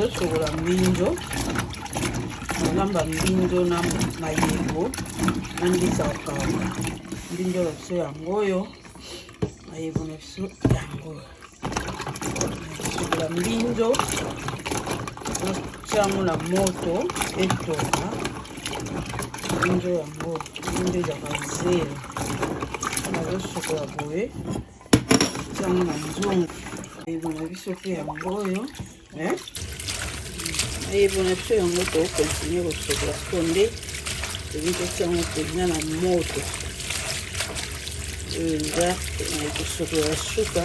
nazosokola mbinzo, nalamba mbinzo na mayebo na mbisa okanga. Mbinzo na biso yango oyo, mayebo na biso yango oyo. Nazosokola mbinzo, natiango na moto etoka. Mbinzo yango, mbinzo ezaka zelo. Nazosokola boye, natiango na nzongo. Mayebo na biso pe yango oyo, mayebo na biso yango tokokontinue kosokola sonde tobi totiango mpenza na moto oyo eza kosokola suka.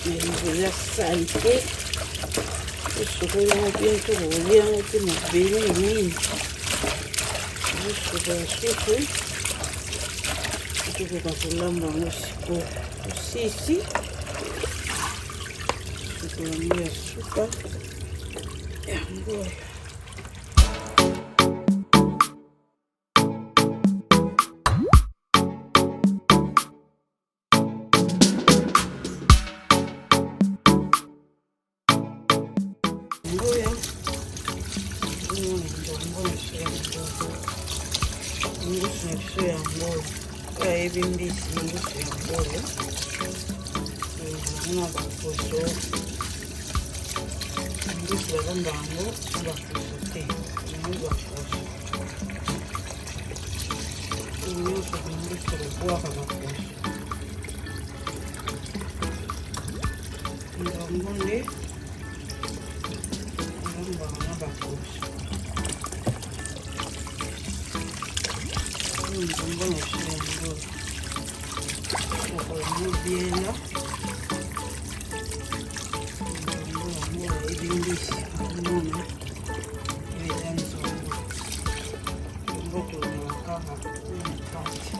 Mayebo eza sali te, tosokola yango mpe tokolia yango mpe mabele mingi. Tosokola suku tokoka kolamba yango sikoyo tosisi. Sokola ya suka yango ebi mbisi ngusu yango oyo na baposo mbisi balamba yango na baposo te yango baposo nyonso mbisi kobwaka baposo yango nde balambaka na baposo nzombo na biso yango okola mobiela nzombo yango bayebi mbisi amona eza nzombo nzombo tozala kaka na kati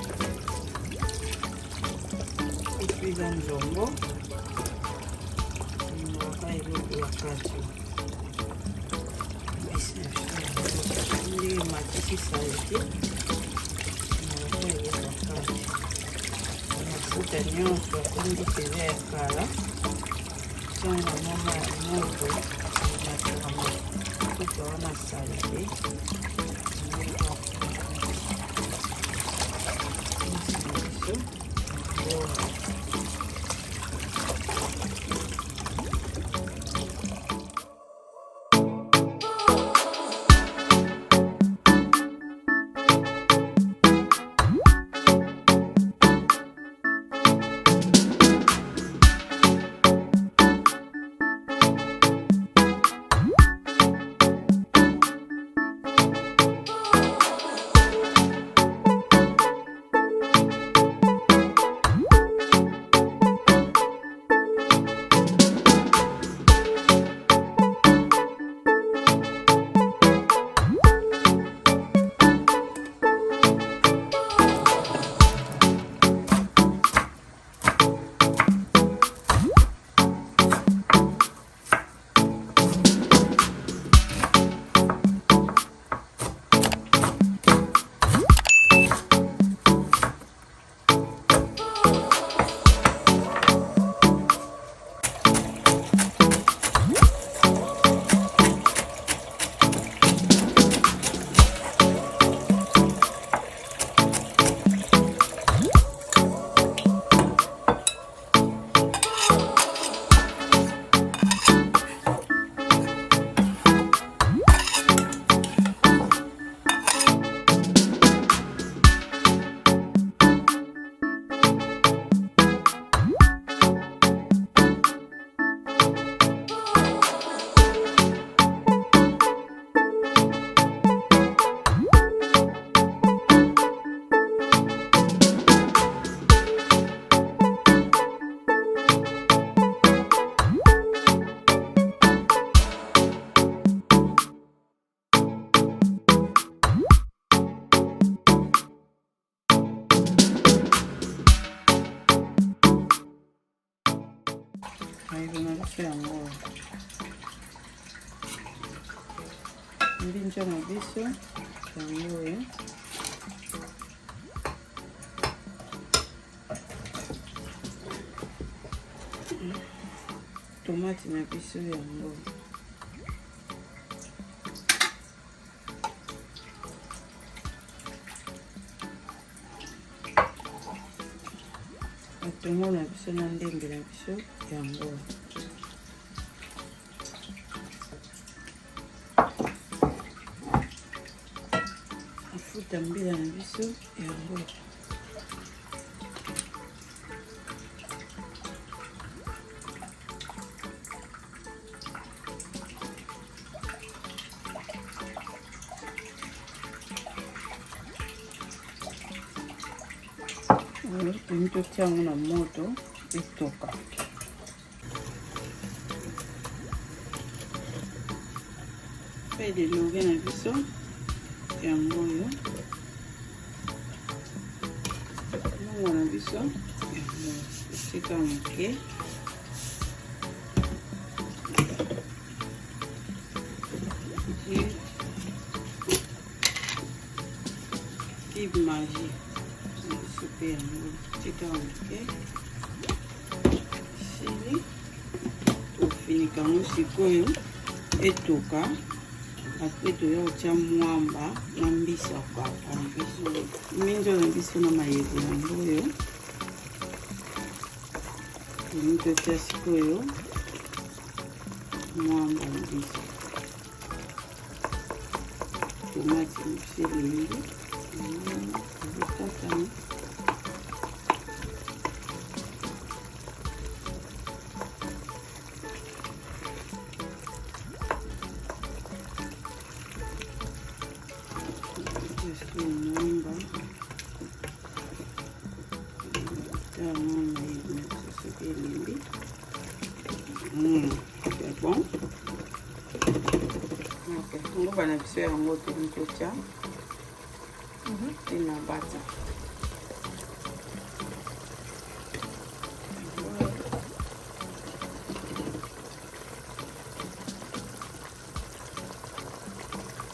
epi eza nzombo naka eloko ya kati mbisi na biso yango nde matisi salite mafuta nyonso akondi peza ya kala songa mama ya moto nataka mafuta wana salite yango mbinzo na biso yango oyo tomate na biso yango. Atongo na biso na ndembe na biso yango. Afuta mbila na biso yango. Totia yango na moto etoka. Pe de loge na biso yango oyo. Longo na biso yango esika moke. Cube magie. Super yango tika moke. Sili tofinika yango sikoyo etoka. Après toya kotia mwamba na mbisi ya kokauka na biso. Mbinzo na biso na mayebo yango oyo. Totia sikoyo mwamba na biso. Tomate mselingi. C'est bon. Ok, on va en faire un autre petit et la bata.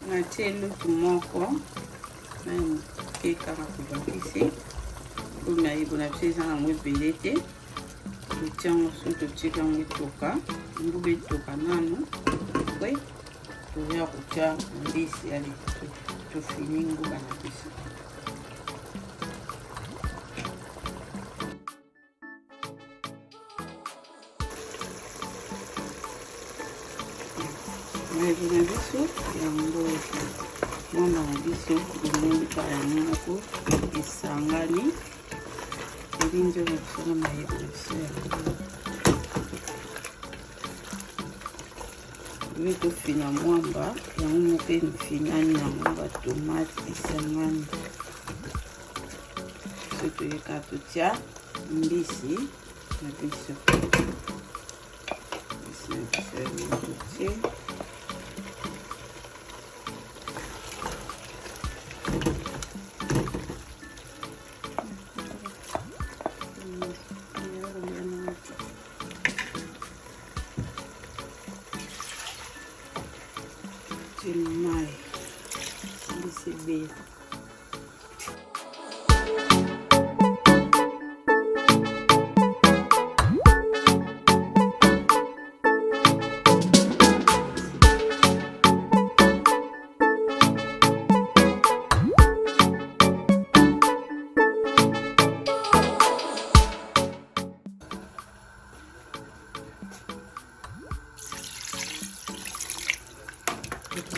Natie lutu moko na keka bakisi Mayebo na biso eza nango ebele te. Totia yango so totika yango etoka nguba etoka nano pe toya kotia mbisi ali tofini nguba na biso. Mayebo na biso yango mwamba na biso emongi yango moko esangani. Mbinzo na biso na mayebo na biso yango. Oyo tofina mwamba yango moko efinani na mwamba tomate esangani. So toyeka totia mbisi na biso. Mbisi na biso yango totie. Mai mbisi bele.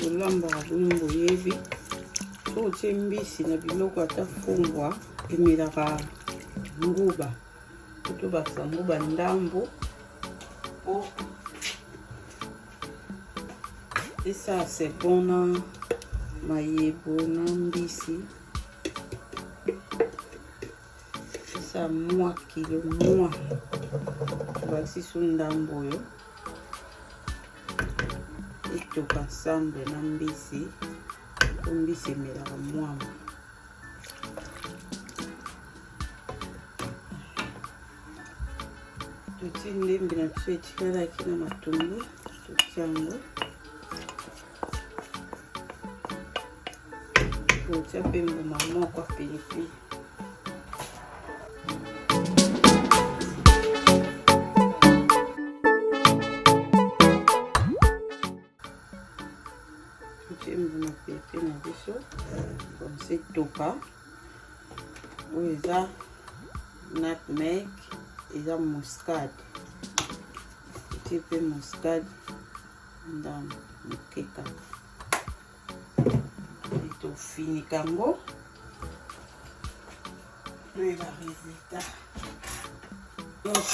Kolamba bulungu yebi. So otie mbisi na biloko ata fumbwa emelaka nguba. Kuto bakisa nguba ndambo. Esa c'est bon na mayebo na mbisi. Esa mwa kilo mwa. Bakisi su ndambo yo. Etoka ensemble na mbisi. Mbisi emelaka mwamba. Totie ndembe na biso etikalaki na matumbu. Totie yango. Totia mpe mbuma moko ya pilipili. kokauka. Oyo eza nutmeg, eza muscade. Petit peu muscade dans mokeka. Et tofinika yango. Et la résultat. Ok.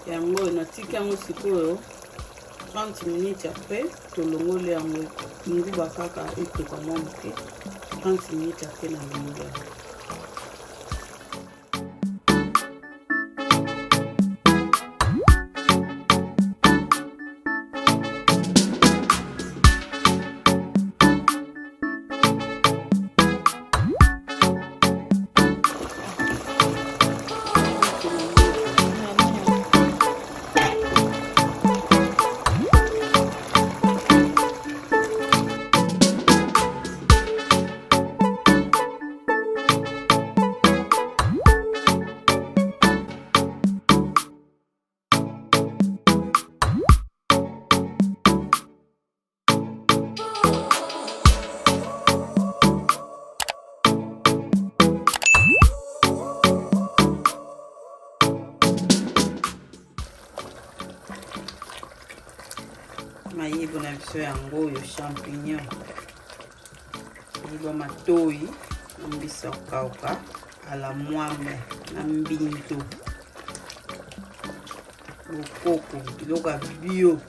Yango natika yango sikoyo 30 minutes après tolongole yango nguba kaka etoka mwa moke 30 minutes après na longole yango. Mayebo na biso yango oyo champignon. Mayebo matoi na mbisa kokauka ala Muamba na Mbinzo. Bokoko biloko ya bio.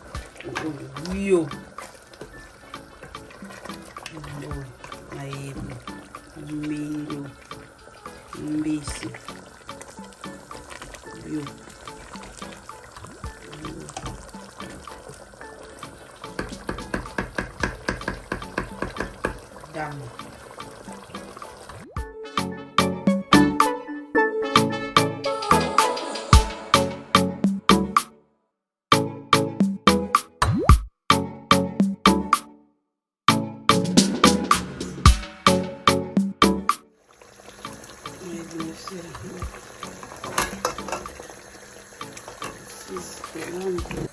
Bio. Mayebo, Mbinzo, mbisi. Bio. Dame. C'est